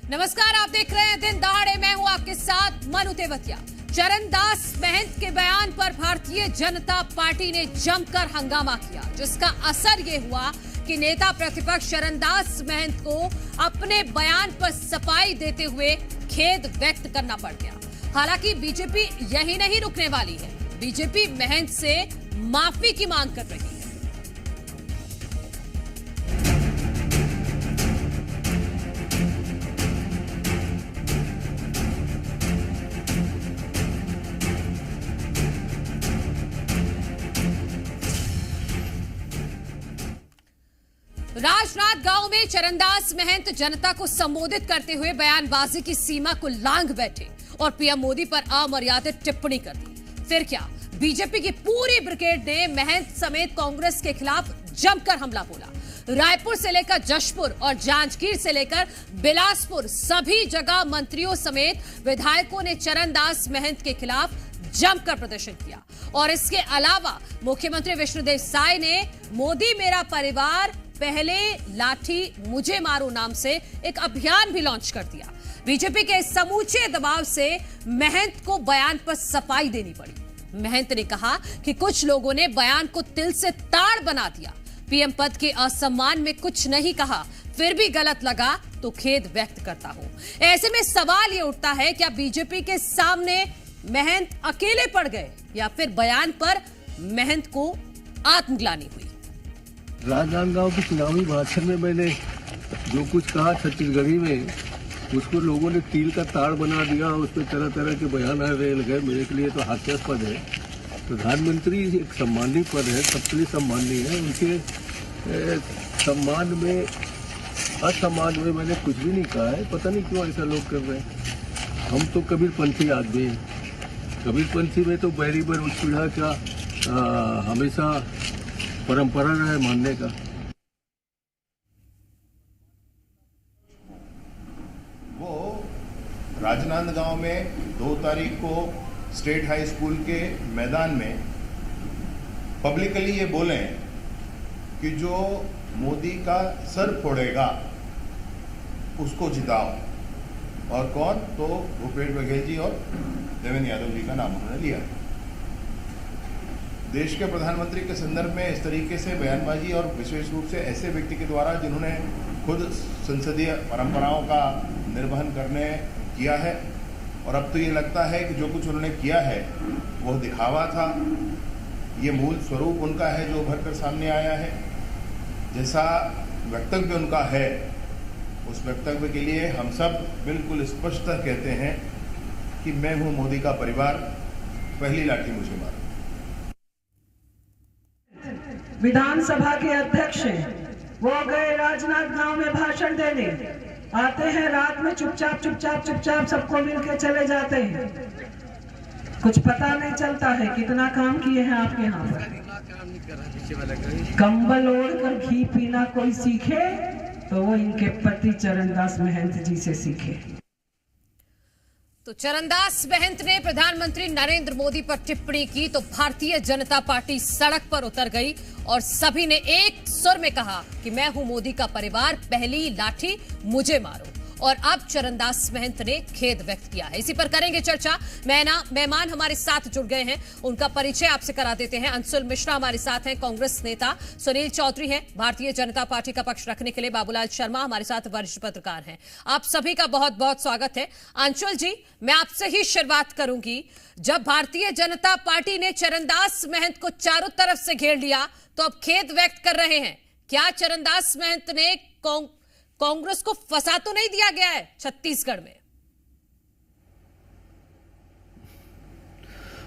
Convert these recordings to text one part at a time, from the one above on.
नमस्कार, आप देख रहे हैं दिन दहाड़े। मैं हूं आपके साथ मनु तेवतिया। चरणदास महंत के बयान पर भारतीय जनता पार्टी ने जमकर हंगामा किया, जिसका असर ये हुआ कि नेता प्रतिपक्ष चरणदास महंत को अपने बयान पर सफाई देते हुए खेद व्यक्त करना पड़ गया। हालांकि बीजेपी यही नहीं रुकने वाली है। बीजेपी महंत से माफी की मांग कर रही है। राजनांदगांव में चरणदास महंत जनता को संबोधित करते हुए बयानबाजी की सीमा को लांघ बैठे और पीएम मोदी पर अमर्यादित टिप्पणी कर दी। फिर क्या, बीजेपी की पूरी ब्रिगेड ने महंत समेत कांग्रेस के खिलाफ जमकर हमला बोला। रायपुर से लेकर जशपुर और जांजगीर से लेकर बिलासपुर, सभी जगह मंत्रियों समेत विधायकों ने चरणदास महंत के खिलाफ जमकर प्रदर्शन किया। और इसके अलावा मुख्यमंत्री विष्णुदेव साय ने मोदी मेरा परिवार पहले लाठी मुझे मारो नाम से एक अभियान भी लॉन्च कर दिया। बीजेपी के समूचे दबाव से महंत को बयान पर सफाई देनी पड़ी। महंत ने कहा कि कुछ लोगों ने बयान को तिल से ताड़ बना दिया। पीएम पद के असम्मान में कुछ नहीं कहा, फिर भी गलत लगा तो खेद व्यक्त करता हूं। ऐसे में सवाल यह उठता है, क्या बीजेपी के सामने महंत अकेले पड़ गए या फिर बयान पर महंत को आत्मग्लानि हुई? राजनांदगांव के चुनावी भाषण में मैंने जो कुछ कहा छत्तीसगढ़ी में, उसको लोगों ने तिल का ताड़ बना दिया। उस पर तरह तरह के बयान आ रहे लगे। मेरे के लिए तो हास्यास्पद है। प्रधानमंत्री एक सम्मानीय पद है, सबके लिए सम्मानीय है। उनके सम्मान में असम्मान में मैंने कुछ भी नहीं कहा है। पता नहीं क्यों ऐसा लोग कर रहे हैं। हम तो कबीरपंथी आदमी हैं। कबीरपंथी में तो बैरी बर उछड़ा का हमेशा परंपरा रहा है मानने का। वो राजनांदगांव में 2 तारीख को स्टेट हाई स्कूल के मैदान में पब्लिकली ये बोले कि जो मोदी का सर फोड़ेगा उसको जिताओ। और कौन? तो भूपेश बघेल जी और देवेंद्र यादव जी का नाम उन्होंने लिया। देश के प्रधानमंत्री के संदर्भ में इस तरीके से बयानबाजी, और विशेष रूप से ऐसे व्यक्ति के द्वारा जिन्होंने खुद संसदीय परंपराओं का निर्वहन करने किया है, और अब तो ये लगता है कि जो कुछ उन्होंने किया है वो दिखावा था। ये मूल स्वरूप उनका है जो उभर कर सामने आया है। जैसा वक्तव्य उनका है, उस वक्तव्य के लिए हम सब बिल्कुल स्पष्ट कहते हैं कि मैं हूँ मोदी का परिवार, पहली लाठी मुझे मारो। विधानसभा के अध्यक्ष हैं, वो गए राजनांदगांव में भाषण देने, आते हैं रात में चुपचाप सबको मिलके चले जाते हैं। कुछ पता नहीं चलता है कितना काम किए हैं आपके यहाँ पर। कंबल ओढ़कर घी पीना कोई सीखे तो वो इनके पति चरणदास महंत जी से सीखे। तो चरणदास महंत ने प्रधानमंत्री नरेंद्र मोदी पर टिप्पणी की तो भारतीय जनता पार्टी सड़क पर उतर गई और सभी ने एक सुर में कहा कि मैं हूं मोदी का परिवार, पहली लाठी मुझे मारो। और अब चरणदास महंत ने खेद व्यक्त किया है। इसी पर करेंगे चर्चा। मेहमान हमारे साथ जुड़ गए हैं, उनका परिचय आपसे करा देते हैं। अंशुल मिश्रा हमारे साथ हैं, कांग्रेस नेता। सुनील चौधरी हैं, भारतीय जनता पार्टी का पक्ष रखने के लिए। बाबूलाल शर्मा हमारे साथ वरिष्ठ पत्रकार हैं। आप सभी का बहुत बहुत स्वागत है। अंशुल जी, मैं आपसे ही शुरुआत करूंगी। जब भारतीय जनता पार्टी ने चरणदास महंत को चारों तरफ से घेर लिया तो अब खेद व्यक्त कर रहे हैं। क्या चरणदास महंत ने कांग्रेस को फंसा तो नहीं दिया गया है छत्तीसगढ़ में?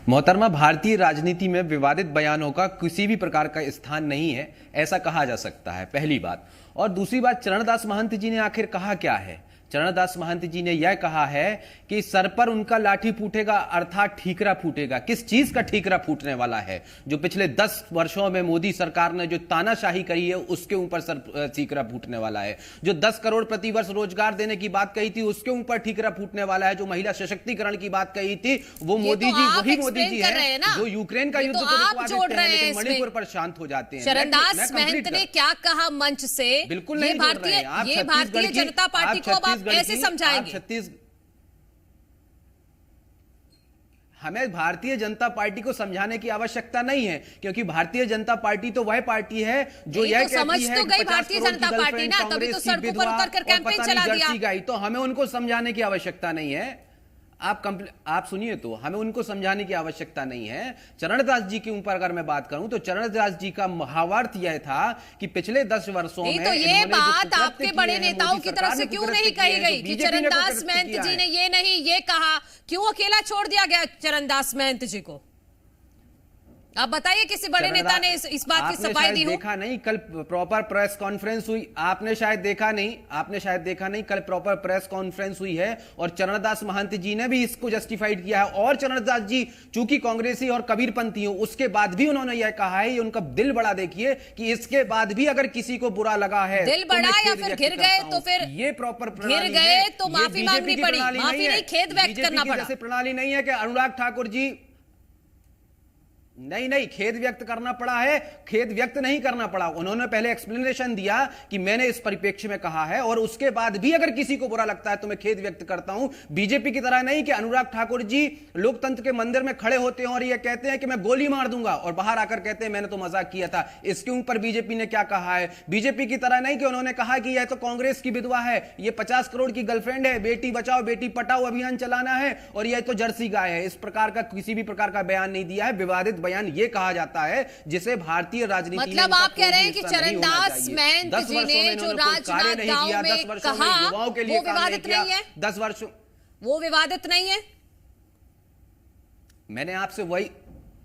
मोहतरमा, भारतीय राजनीति में विवादित बयानों का किसी भी प्रकार का स्थान नहीं है, ऐसा कहा जा सकता है, पहली बात। और दूसरी बात, चरणदास महंत जी ने आखिर कहा क्या है? चरणदास महंत जी ने यह कहा है कि सर पर उनका लाठी फूटेगा अर्थात ठीकरा फूटेगा। किस चीज का ठीकरा फूटने वाला है? जो पिछले 10 वर्षों में मोदी सरकार ने जो तानाशाही करी है उसके ऊपर ठीकरा फूटने वाला है। जो 10 करोड़ प्रतिवर्ष रोजगार देने की बात कही थी उसके ऊपर ठीकरा फूटने वाला है। जो महिला सशक्तिकरण की बात कही थी वो मोदी जी, वही मोदी जी है जो यूक्रेन का युद्ध को रुकवा देते हैं लेकिन मणिपुर पर शांत हो जाते हैं। चरणदास महंत ने क्या कहा मंच से? बिल्कुल नहीं, भारतीय जनता पार्टी को ऐसे समझाएंगे? हमें भारतीय जनता पार्टी को समझाने की आवश्यकता नहीं है, क्योंकि भारतीय जनता पार्टी तो वह पार्टी है जो यह कहती है तो गई भारतीय जनता पार्टी ना, तभी तो सड़कों पर उतरकर कैंपेन चला दिया। तो हमें उनको समझाने की आवश्यकता नहीं है। आप सुनिए, तो हमें उनको समझाने की आवश्यकता नहीं है। चरणदास जी के ऊपर अगर मैं बात करूं तो चरणदास जी का महावार्थ यह था कि पिछले 10 वर्षों में तो ये बात आपके बड़े नेताओं की तरफ से क्यों नहीं कही गई कि चरणदास महंत जी ने ये नहीं ये कहा? क्यों अकेला छोड़ दिया गया चरणदास महंत जी को? आप बताइए, किसी बड़े नेता ने इस बात की सफाई दी हो? देखा नहीं, कल प्रॉपर प्रेस कॉन्फ्रेंस हुई। आपने शायद देखा नहीं, कल प्रॉपर प्रेस कॉन्फ्रेंस हुई है और चरणदास महंत जी ने भी इसको जस्टिफाइड किया है। और चरणदास जी चूंकि कांग्रेसी और कबीरपंथी हो, उसके बाद भी उन्होंने यह कहा है, ये उनका दिल बड़ा देखिए, कि इसके बाद भी अगर किसी को बुरा लगा है, दिल बड़ा या फिर गिर गए तो फिर ये प्रॉपर गिर गए तो माफी मांगनी पड़ी, माफी नहीं, खेद व्यक्त करना पड़ा। जैसे प्रणाली नहीं है कि अनुराग ठाकुर जी नहीं, खेद व्यक्त करना पड़ा है, खेद व्यक्त नहीं करना पड़ा। उन्होंने पहले एक्सप्लेनेशन दिया कि मैंने इस परिप्रेक्ष्य में कहा है, और उसके बाद भी अगर किसी को बुरा लगता है तो मैं खेद व्यक्त करता हूं। बीजेपी की तरह नहीं कि अनुराग ठाकुर जी लोकतंत्र के मंदिर में खड़े होते हैं और ये कहते हैं कि मैं गोली मार दूंगा, और बाहर आकर कहते हैं मैंने तो मजाक किया था। इसके ऊपर बीजेपी ने क्या कहा है? बीजेपी की तरह नहीं कि उन्होंने कहा कि यह तो कांग्रेस की विधवा है, ये 50 करोड़ की गर्लफ्रेंड है, बेटी बचाओ बेटी पटाओ अभियान चलाना है, और यह तो जर्सी गाय है। इस प्रकार का किसी भी प्रकार का बयान नहीं दिया है। विवादित बयान ये कहा जाता है जिसे भारतीय राजनीति में, मतलब आप कह रहे हैं कि चरणदास महंत जी ने जो राजनांदगांव में कहा वो विवादित नहीं है? 10 वर्षों वो विवादित नहीं है? मैंने आपसे वही,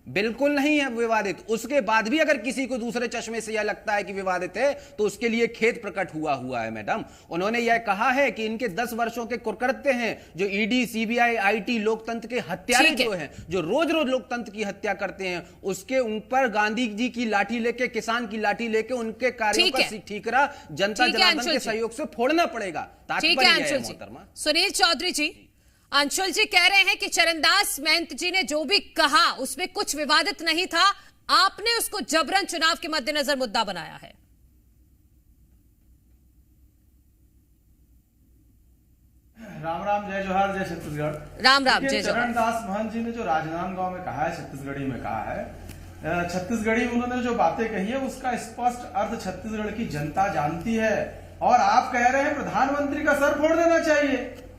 बिल्कुल नहीं है विवादित। उसके बाद भी अगर किसी को दूसरे चश्मे से यह लगता है कि विवादित है तो उसके लिए खेद प्रकट हुआ है। मैडम, उन्होंने यह कहा है कि इनके 10 वर्षों के कुकृत्य हैं, जो ईडी, सीबीआई, आईटी, लोकतंत्र के हत्यारे जो हैं, जो रोज रोज लोकतंत्र की हत्या करते हैं, उसके ऊपर गांधी जी की लाठी लेके, किसान की लाठी लेके उनके कार्यों का ठीकरा जनता जनार्दन के सहयोग से फोड़ना पड़ेगा। सुनील चौधरी जी, अंशुल जी कह रहे हैं कि चरणदास महंत जी ने जो भी कहा उसमें कुछ विवादित नहीं था, आपने उसको जबरन चुनाव के मद्देनजर मुद्दा बनाया है। राम राम, जय जोहार, जय छत्तीसगढ़। राम राम, जय जोहार। चरणदास महंत जी ने जो राजनांदगांव में कहा है, छत्तीसगढ़ी में कहा है, छत्तीसगढ़ी में उन्होंने जो बातें कही है उसका स्पष्ट अर्थ छत्तीसगढ़ की जनता जानती है। और आप कह रहे हैं प्रधानमंत्री का सर फोड़ देना चाहिए,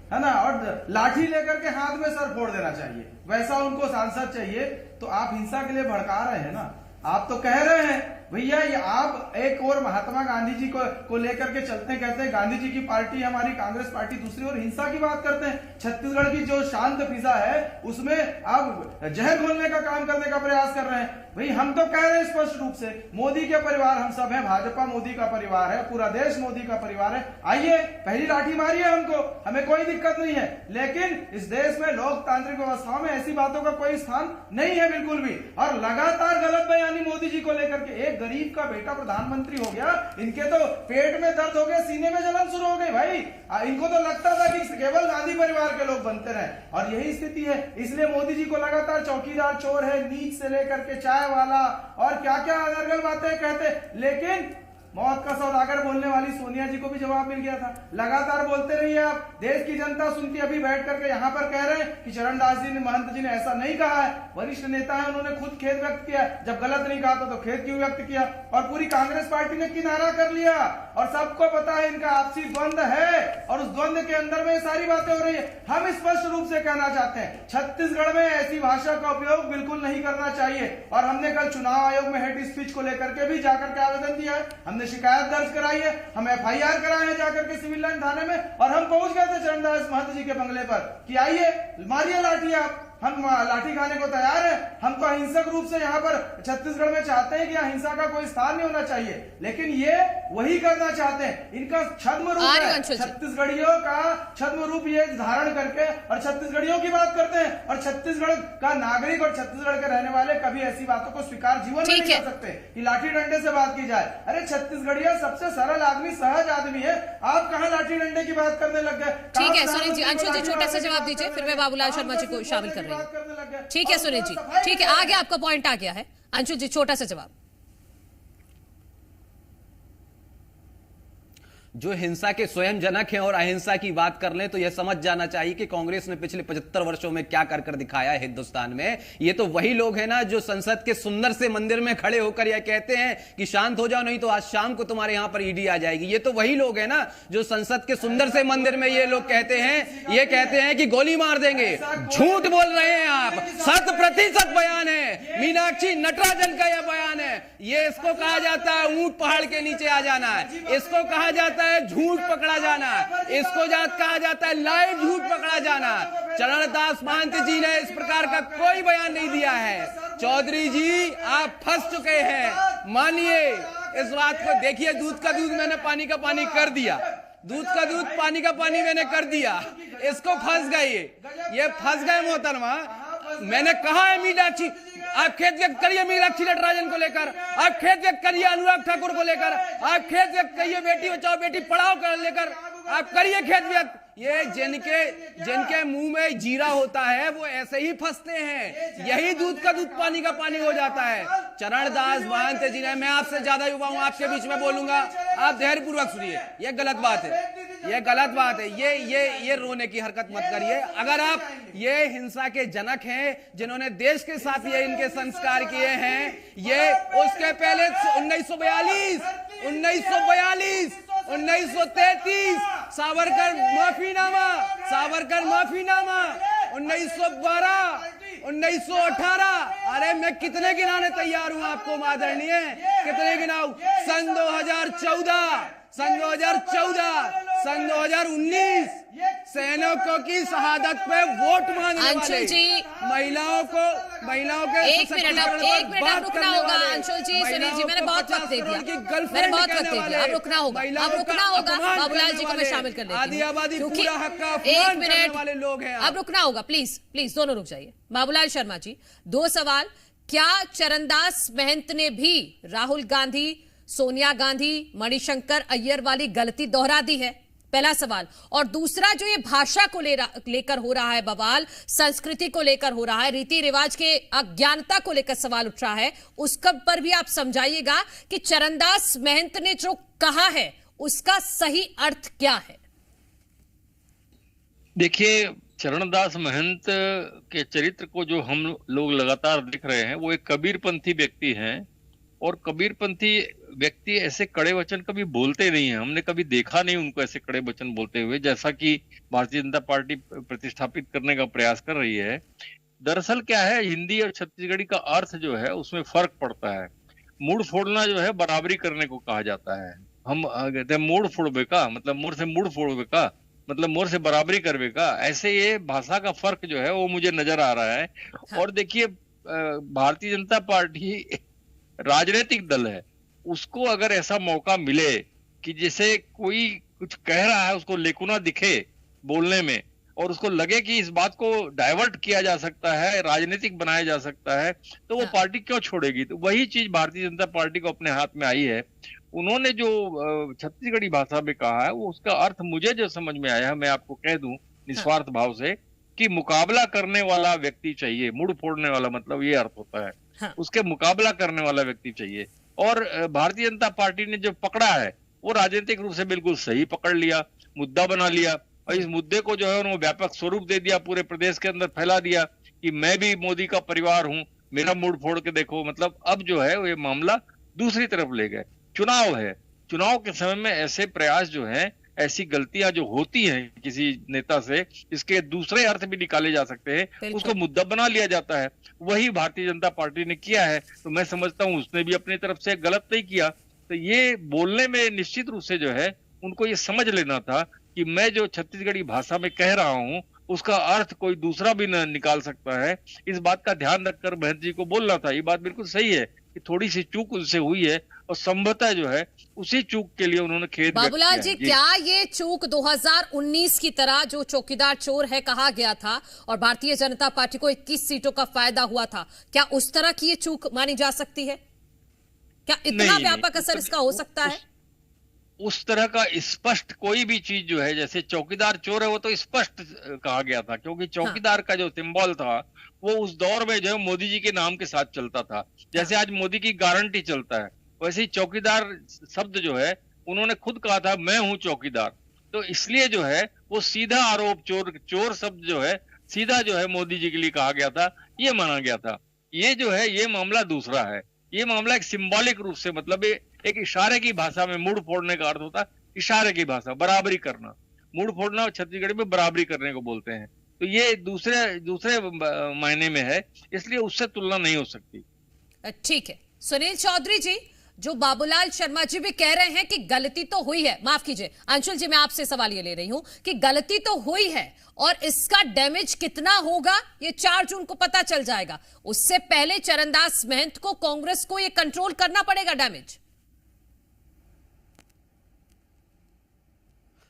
है ना, और लाठी लेकर के हाथ में सर फोड़ देना चाहिए, वैसा उनको सांसद चाहिए। तो आप हिंसा के लिए भड़का रहे हैं ना। आप तो कह रहे हैं भैया, ये आप एक और महात्मा गांधी जी को लेकर के चलते हैं, कहते हैं गांधी जी की पार्टी हमारी कांग्रेस पार्टी, दूसरी ओर हिंसा की बात करते हैं। छत्तीसगढ़ की जो शांत फिजा है उसमें आप जहर घोलने का काम करने का प्रयास कर रहे हैं। भाई, हम तो कह रहे हैं स्पष्ट रूप से, मोदी के परिवार हम सब हैं, भाजपा मोदी का परिवार है, पूरा देश मोदी का परिवार है। आइए, पहली लाठी मारिए हमको, हमें कोई दिक्कत नहीं है। लेकिन इस देश में लोकतांत्रिक व्यवस्थाओं में ऐसी बातों का कोई स्थान नहीं है बिल्कुल भी। और लगातार गलत बयानी मोदी जी को लेकर के, एक गरीब का बेटा प्रधानमंत्री हो गया, इनके तो पेट में दर्द हो गया, सीने में जलन शुरू हो गई। भाई, इनको तो लगता था कि केवल गांधी परिवार के लोग बनते रहे, और यही स्थिति है। इसलिए मोदी जी को लगातार चौकीदार चोर है, नीच से लेकर के चाय वाला और क्या क्या अनर्गल बातें कहते। लेकिन मौत का सौदागर बोलने वाली सोनिया जी को भी जवाब मिल गया था। लगातार बोलते रहिए आप, देश की जनता सुनती, अभी बैठ करके यहाँ पर कह रहे हैं कि चरणदास जी ने, महंत जी ने ऐसा नहीं कहा है। वरिष्ठ नेता है, उन्होंने खुद खेद व्यक्त किया, जब गलत नहीं कहा तो खेद क्यों व्यक्त किया। और पूरी कांग्रेस पार्टी ने किनारा कर लिया, और सबको पता है इनका आपसी द्वंद है, और उस द्वंद के अंदर में सारी बातें हो रही है। हम स्पष्ट रूप से कहना चाहते हैं, छत्तीसगढ़ में ऐसी भाषा का उपयोग बिल्कुल नहीं करना चाहिए। और हमने कल चुनाव आयोग में हेड स्पीच को लेकर के भी जाकर के आवेदन दिया है, हमने शिकायत दर्ज कराई है, हम FIR कराए हैं जाकर के सिविल लाइन थाने में, और हम पहुंच गए थे चरणदास महंत जी के बंगले पर कि आइए मारिए लाठी, आप, हम लाठी खाने को तैयार है। हम तो अहिंसक रूप से यहाँ पर छत्तीसगढ़ में चाहते हैं कि हिंसा का कोई स्थान नहीं होना चाहिए, लेकिन ये वही करना चाहते हैं। इनका छद्म रूप है, छत्तीसगढ़ियों का छद्म रूप ये धारण करके और छत्तीसगढ़ियों की बात करते हैं। और छत्तीसगढ़ का नागरिक और छत्तीसगढ़ के रहने वाले कभी ऐसी बातों को स्वीकार जीवन में नहीं कर सकते कि लाठी डंडे से बात की जाए। अरे छत्तीसगढ़िया सबसे सरल आदमी, सहज आदमी है, आप कहाँ लाठी डंडे की बात करने लग गए। ठीक है सुनील जी, अंशुल जी छोटा सा जवाब दीजिए, फिर मैं बाबूलाल शर्मा जी को शामिल कर रही हूँ। ठीक है सुनील जी, ठीक है, आगे आपका पॉइंट आ गया है। अंशुल जी छोटा सा जवाब। जो हिंसा के स्वयं जनक हैं और अहिंसा की बात कर लें तो यह समझ जाना चाहिए कि कांग्रेस ने पिछले 75 वर्षों में क्या कर कर दिखाया है हिंदुस्तान में। ये तो वही लोग हैं ना जो संसद के सुंदर से मंदिर में खड़े होकर यह कहते हैं कि शांत हो जाओ नहीं तो आज शाम को तुम्हारे यहां पर ईडी आ जाएगी। ये तो वही लोग हैं ना जो संसद के सुंदर से मंदिर में ये लोग कहते हैं कि गोली मार देंगे। झूठ बोल रहे हैं आप, 100% बयान है, मीनाक्षी नटराजन का यह बयान है। ये इसको कहा जाता है ऊंट पहाड़ के नीचे आ जाना है, इसको कहा जाता है झूठ पकड़ा जाना, इसको कहा जाता है लाइव झूठ पकड़ा जाना। चरणदास महंत जी ने इस प्रकार का कोई बयान नहीं दिया है। चौधरी जी आप फंस चुके हैं, मानिए इस बात को। देखिए दूध का दूध मैंने पानी का पानी कर दिया, दूध का दूध पानी का पानी मैंने कर दिया, इसको फंस गए, ये फंस गए मोहतरमा। मैंने कहा है मीनाक्षी, आप खेद व्यक्त करिए मीनाक्षी नटराजन को लेकर, आप खेद व्यक्त करिए अनुराग ठाकुर को लेकर, आप खेद व्यक्त करिए बेटी बचाओ बेटी पढ़ाओ कर लेकर, आप करिए खेद व्यक्त। ये जिनके मुंह में जीरा होता है वो ऐसे ही फंसते हैं, यही दूध का दूध पानी का पानी हो जाता है। चरणदास महंत जी ने, मैं आपसे ज्यादा युवा हूं, आपके बीच में बोलूंगा, आप धैर्यपूर्वक सुनिए। ये गलत बात है, ये गलत बात है, ये रोने की हरकत मत करिए। अगर आप ये हिंसा के जनक हैं जिन्होंने देश के साथ ये इनके संस्कार किए हैं, ये उसके पहले 1942, 1933 सावरकर माफीनामा, 1912, 1918। अरे मैं कितने गिनाने तैयार हूं आपको आदरणीय, कितने गिनाऊं? सन 2014, सन 2019 सैनिकों की शहादत पे वोट मांगने वाले महिलाओं के एक मिनट आप रुकना होगा। अंशुल जी सुनील जी, मैंने बहुत वक्त दे दिया, अब रुकना होगा। बाबूलाल जी को मैं शामिल कर लेती हूं, एक मिनट वाले लोग हैं, अब रुकना होगा। प्लीज दोनों रुक जाइए। बाबूलाल शर्मा जी, 2 सवाल। क्या चरणदास महंत ने भी राहुल गांधी, सोनिया गांधी, मणिशंकर अय्यर वाली गलती दोहरा दी है? पहला सवाल। और दूसरा, जो ये भाषा को लेकर हो रहा है बवाल, संस्कृति को लेकर हो रहा है, रीति रिवाज के अज्ञानता को लेकर सवाल उठ रहा है, उसका पर भी आप समझाइएगा कि चरणदास महंत ने जो कहा है उसका सही अर्थ क्या है? देखिए, चरणदास महंत के चरित्र को जो हम लोग लगातार देख रहे हैं, वो एक कबीरपंथी व्यक्ति हैं, और कबीरपंथी व्यक्ति ऐसे कड़े वचन कभी बोलते नहीं हैं। हमने कभी देखा नहीं उनको ऐसे कड़े वचन बोलते हुए, जैसा कि भारतीय जनता पार्टी प्रतिष्ठापित करने का प्रयास कर रही है। दरअसल क्या है, हिंदी और छत्तीसगढ़ी का अर्थ जो है उसमें फर्क पड़ता है। मुड़ फोड़ना जो है बराबरी करने को कहा जाता है। हम कहते हैं मुड़ फोड़बे का मतलब मोर से मुड़ फोड़बे का मतलब मोर से बराबरी करबे का। ऐसे ये भाषा का फर्क जो है वो मुझे नजर आ रहा है। और देखिए, भारतीय जनता पार्टी राजनीतिक दल है, उसको अगर ऐसा मौका मिले कि जैसे कोई कुछ कह रहा है उसको लेकुना दिखे बोलने में, और उसको लगे कि इस बात को डाइवर्ट किया जा सकता है, राजनीतिक बनाया जा सकता है, तो वो पार्टी क्यों छोड़ेगी? तो वही चीज भारतीय जनता पार्टी को अपने हाथ में आई है। उन्होंने जो छत्तीसगढ़ी भाषा में कहा है, वो उसका अर्थ मुझे जो समझ में आया, मैं आपको कह दूं निस्वार्थ भाव से, कि मुकाबला करने वाला व्यक्ति चाहिए। मुड़ फोड़ने वाला मतलब ये अर्थ होता है, उसके मुकाबला करने वाला व्यक्ति चाहिए। और भारतीय जनता पार्टी ने जो पकड़ा है वो राजनीतिक रूप से बिल्कुल सही पकड़ लिया, मुद्दा बना लिया, और इस मुद्दे को जो है उन्होंने व्यापक स्वरूप दे दिया, पूरे प्रदेश के अंदर फैला दिया कि मैं भी मोदी का परिवार हूं, मेरा मुड़ फोड़ के देखो। मतलब अब जो है ये मामला दूसरी तरफ ले गए। चुनाव है, चुनाव के समय में ऐसे प्रयास जो है, ऐसी गलतियां जो होती हैं किसी नेता से, इसके दूसरे अर्थ भी निकाले जा सकते हैं, उसको मुद्दा बना लिया जाता है। वही भारतीय जनता पार्टी ने किया है। तो मैं समझता हूं उसने भी अपनी तरफ से गलत नहीं किया। तो ये बोलने में निश्चित रूप से जो है उनको ये समझ लेना था कि मैं जो छत्तीसगढ़ी भाषा में कह रहा हूं उसका अर्थ कोई दूसरा भी न निकाल सकता है। इस बात का ध्यान रखकर महंत जी को बोलना था। ये बात बिल्कुल सही है कि थोड़ी सी चूक उनसे हुई है, और संभवतः जो है उसी चूक के लिए उन्होंने खेद। बाबूलाल जी, क्या ये चूक 2019 की तरह जो चौकीदार चोर है कहा गया था और भारतीय जनता पार्टी को 21 सीटों का फायदा हुआ था, क्या उस तरह की ये चूक मानी जा सकती है? क्या इतना व्यापक असर इसका हो सकता है? उस तरह का स्पष्ट कोई भी चीज जो है, जैसे चौकीदार चोर है, वो तो स्पष्ट कहा गया था, क्योंकि चौकीदार का जो सिंबल था वो उस दौर में जो है मोदी जी के नाम के साथ चलता था। जैसे आज मोदी की गारंटी चलता है, वैसे ही चौकीदार शब्द जो है उन्होंने खुद कहा था मैं हूं चौकीदार। तो इसलिए जो है वो सीधा आरोप, चोर शब्द जो है सीधा जो है मोदी जी के लिए कहा गया था, ये माना गया था। ये जो है ये मामला दूसरा है। ये मामला एक सिंबॉलिक रूप से, मतलब एक इशारे की भाषा में, मुड़ फोड़ने का अर्थ होता है इशारे की भाषा, बराबरी करना। मुड़ फोड़ना छत्तीसगढ़ी में बराबरी करने को बोलते हैं। तो ये दूसरे मायने में है, इसलिए उससे तुलना नहीं हो सकती। ठीक है सुनील चौधरी जी, जो बाबूलाल शर्मा जी भी कह रहे हैं कि गलती तो हुई है, माफ कीजिए अंशुल जी, मैं आपसे सवाल ये ले रही हूं कि गलती तो हुई है और इसका डैमेज कितना होगा ये 4 जून को पता चल जाएगा। उससे पहले चरणदास महंत को, कांग्रेस को ये कंट्रोल करना पड़ेगा डैमेज।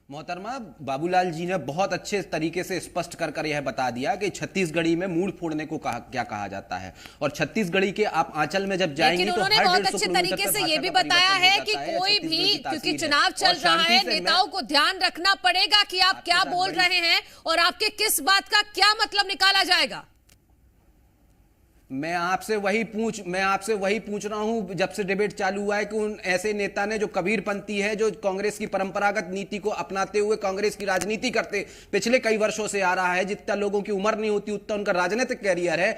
मोहतरमा, बाबूलाल जी ने बहुत अच्छे तरीके से स्पष्ट कर यह बता दिया कि छत्तीसगढ़ी में मूड़ फोड़ने को क्या कहा जाता है, और छत्तीसगढ़ी के आप आंचल में जब जाएंगे तो उन्होंने बहुत अच्छे तरीके से ये भी बताया है कि कोई भी, क्योंकि चुनाव चल रहा है, नेताओं को ध्यान रखना पड़ेगा कि आप क्या बोल रहे हैं और आपके किस बात का क्या मतलब निकाला जाएगा। मैं आपसे वही पूछ रहा हूं जब से डिबेट चालू हुआ है कि उन ऐसे नेता ने जो कबीरपंथी है, जो कांग्रेस की परंपरागत नीति को अपनाते हुए कांग्रेस की राजनीति करते पिछले कई वर्षों से आ रहा है, जितना लोगों की उम्र नहीं होती उतना उनका राजनीतिक कैरियर है,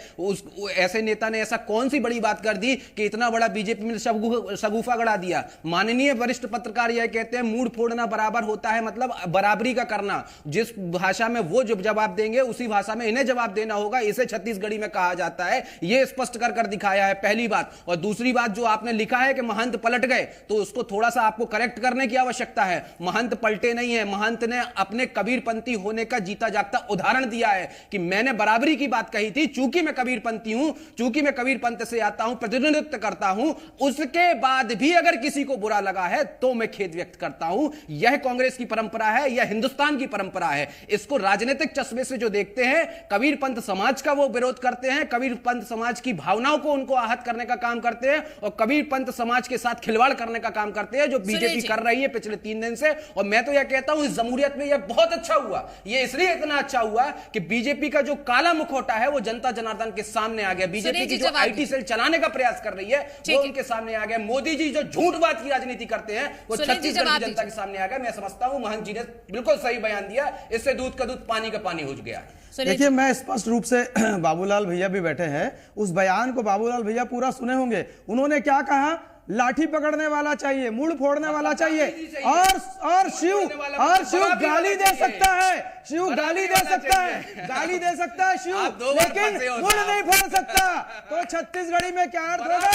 ऐसे नेता ने ऐसा कौन सी बड़ी बात कर दी कि इतना बड़ा बीजेपी में शगुफा गड़ा दिया। माननीय वरिष्ठ पत्रकार यह कहते हैं मूड फोड़ना बराबर होता है, मतलब बराबरी का करना। जिस भाषा में वो जो जवाब देंगे उसी भाषा में इन्हें जवाब देना होगा, इसे छत्तीसगढ़ी में कहा जाता है। ये स्पष्ट कर दिखाया है, पहली बात। और दूसरी बात, जो आपने लिखा है कि महंत पलट गए, तो उसको थोड़ा सा आपको करेक्ट करने की आवश्यकता है। महंत पलटे नहीं है, महंत ने अपने कबीरपंथी होने का जीता जागता उदाहरण दिया है कि मैंने बराबरी की बात कही थी, चूंकि मैं कबीरपंथी हूं, चूंकि मैं कबीरपंथ से आता हूं, प्रतिनिधित्व करता हूं, उसके बाद भी अगर किसी को बुरा लगा है तो मैं खेद व्यक्त करता हूं। यह कांग्रेस की परंपरा है, यह हिंदुस्तान की परंपरा है। इसको राजनीतिक चश्मे से जो देखते हैं, कबीरपंथ समाज का वो विरोध करते हैं, कबीरपंथ समाज की भावनाओं को उनको आहत करने का काम करते हैं, और कबीरपंथ समाज के साथ खिलवाड़ करने का काम करते हैं, जो बीजेपी कर रही है पिछले 3 दिन से। और मैं तो यह कहता हूं इस जमहूरियत में यह बहुत अच्छा हुआ। यह इसलिए इतना अच्छा हुआ कि बीजेपी का जो काला मुखौटा है वो जनता जनार्दन के सामने आ गया। बीजेपी की जो आईटी सेल चलाने का प्रयास कर रही है वो उनके सामने आ गया। मोदी जी जो झूठबात की राजनीति करते हैं वो छत्तीसगढ़ की जनता के सामने आ गया। मैं समझता हूं महंत जी ने बिल्कुल सही बयान दिया, इससे दूध का दूध पानी का पानी हो गया। देखिए, मैं स्पष्ट रूप से बाबूलाल भैया भी बैठे हैं, उस बयान को बाबूलाल भैया पूरा सुने होंगे। उन्होंने क्या कहा? लाठी पकड़ने वाला चाहिए, मुड़ फोड़ने वाला चाहिए, और शिव गाली दे सकता है, शिव गाली दे सकता है, गाली दे सकता है शिव, लेकिन मुड़ नहीं फोड़ सकता। तो छत्तीसगढ़ी में क्या अर्थ होगा?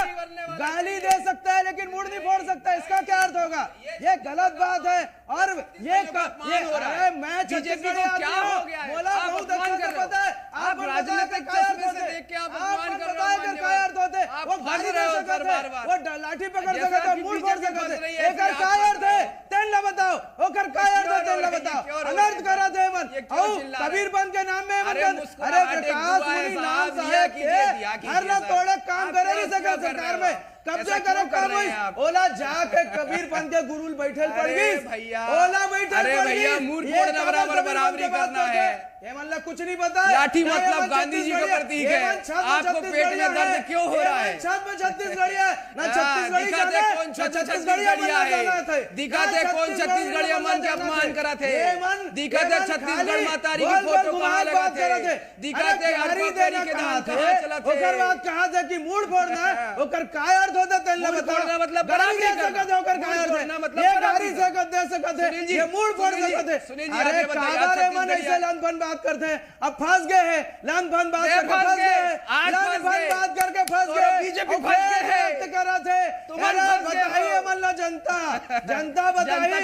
गाली दे सकता है लेकिन मुड़ नहीं फोड़ सकता, इसका क्या अर्थ होगा? ये गलत बात है। और ये मैं छत्तीसगढ़ी आदमी हूं, बोला बहुत अच्छा से पता है। आप राजनीतिक चश्मे से देख के आप अपमान कर रहे हो, क्या अर्थ होते? वो गाली दे सकते थे, वो लाठी पकड़ सकते थे, मुड़ फोड़ सकते थे, एकर काय अर्थ है? तेन बताओ, ओकर काय अर्थ है? तेन बताओ। अनर्थ करा थे मन औ कबीरपंथ के नाम में। अरे प्रकाश मुनि नाम साहब के हर न तोड़े काम करे नहीं सके सरकार में, कब्जा करे काम हुई। ओला जाके कबीरपंथ के गुरुल बैठल पड़ गई, ओला बैठल पड़ गई। मूड फोड़ना बराबर बराबरी करना है, मतलब कुछ नहीं पता है। लाठी मतलब गांधी जी का प्रतीक है। आपको पेट में दर्द क्यों हो रहा है? छत में छत्तीसगढ़ी है ना, छत्तीसगढ़ी दिखाते कौन छत्तीसगढ़िया है, दिखाते कौन छत्तीसगढ़िया मन के अपमान करा थे, दिखाते छत्तीसगढ़ मातारी की फोटो कहां लगाते थे, दिखाते हरी देना के नाम कहां चलाते। ओकर बात कहा था कि मूड फोड़ना है, ओकर काय अर्थ होता तेल बताओ। मतलब गाली दे सकत है, ओकर काय अर्थ है? मतलब ये गाली सकत दे सकत है, ये मूड फोड़ सकत है। अरे काबर मन ऐसे लंदन बात करते हैं, अब फंस गए हैं, लंदन बात करके फंस गए, लंदन बात करके फंस गए, बीजेपी फंस गए है करा थे। तुम्हारा बताइए मल्ला जनता बताइए,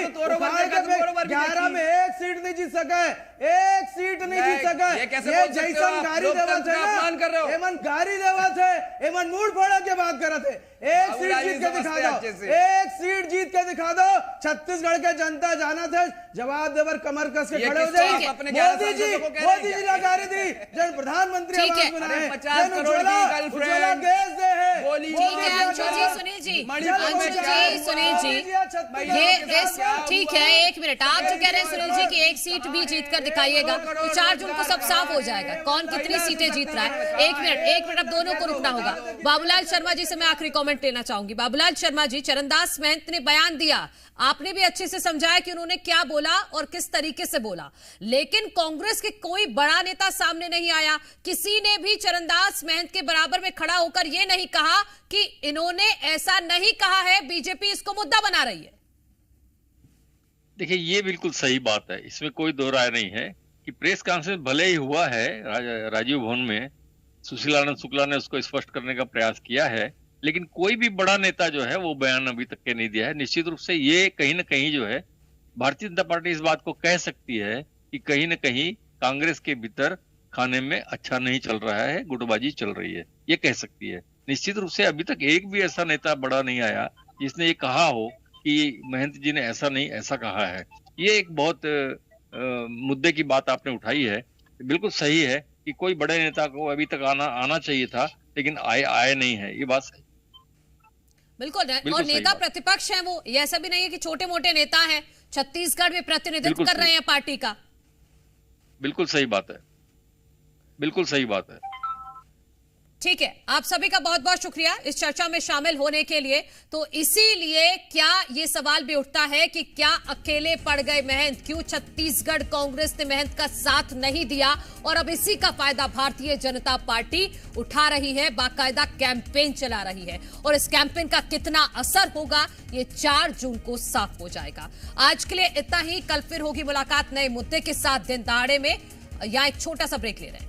11 में 1 सीट नहीं जीत सका है, 1 सीट नहीं जीत सका। ये जैसन गाड़ी देवा थे ना, एमन गाड़ी देवा थे, एमन मूड फोड़ा के बात कर रहे थे। 1 सीट जीत के दिखा दो, 1 सीट जीत के दिखा दो। छत्तीसगढ़ के जनता जाना थे, जवाब देवर कमर कस के खड़े हो जाए। मोदी जी लगारी दी, जन प्रधानमंत्री आवास बनाए, जन उज्ज्वला गैस दे है, ठीक है अंशु जी, सुनील जी, अंशु जी, सुनील जी, ये ठीक है, 1 मिनट। आप जो कह रहे हैं सुनील जी कि 1 सीट भी जीत कर दिखाइएगा तो 4 जून को सब साफ हो जाएगा कौन कितनी सीटें जीत रहा है। 1 मिनट, अब दोनों को रुकना होगा। बाबूलाल शर्मा जी से मैं आखिरी कमेंट लेना चाहूंगी। बाबूलाल शर्मा जी, चरणदास महंत ने बयान दिया, आपने भी अच्छे से समझाया कि उन्होंने क्या बोला और किस तरीके से बोला, लेकिन कांग्रेस के कोई बड़ा नेता सामने नहीं आया। किसी ने भी चरणदास महंत के बराबर में खड़ा होकर यह नहीं कहा कि इन्होंने ऐसा नहीं कहा है, बीजेपी इसको मुद्दा बना रही है। देखिए, ये बिल्कुल सही बात है, इसमें कोई दो राय नहीं है कि प्रेस कॉन्फ्रेंस भले ही हुआ है राजीव भवन में, सुशीलानंद शुक्ला ने उसको स्पष्ट करने का प्रयास किया है, लेकिन कोई भी बड़ा नेता जो है वो बयान अभी तक के नहीं दिया है। निश्चित रूप से ये कहीं ना कहीं जो है भारतीय जनता पार्टी इस बात को कह सकती है कि कहीं ना कहीं कांग्रेस के भीतर खाने में अच्छा नहीं चल रहा है, गुटबाजी चल रही है, ये कह सकती है। निश्चित रूप से अभी तक एक भी ऐसा नेता बड़ा नहीं आया जिसने ये कहा हो कि महंत जी ने ऐसा नहीं ऐसा कहा है। ये एक बहुत मुद्दे की बात आपने उठाई है, बिल्कुल सही है कि कोई बड़े नेता को अभी तक आना चाहिए था, लेकिन आए नहीं है, ये बात सही। बिल्कुल, और नेता प्रतिपक्ष हैं वो, ये ऐसा भी नहीं है कि छोटे मोटे नेता हैं, छत्तीसगढ़ में प्रतिनिधित्व कर रहे हैं पार्टी का। बिल्कुल सही बात है, बिल्कुल सही बात है। ठीक है, आप सभी का बहुत बहुत शुक्रिया इस चर्चा में शामिल होने के लिए। तो इसीलिए क्या ये सवाल भी उठता है कि क्या अकेले पड़ गए महंत, क्यों छत्तीसगढ़ कांग्रेस ने महंत का साथ नहीं दिया, और अब इसी का फायदा भारतीय जनता पार्टी उठा रही है, बाकायदा कैंपेन चला रही है, और इस कैंपेन का कितना असर होगा ये 4 जून को साफ हो जाएगा। आज के लिए इतना ही, कल फिर होगी मुलाकात नए मुद्दे के साथ दिन दहाड़े में। यहाँ एक छोटा सा ब्रेक ले रहे हैं।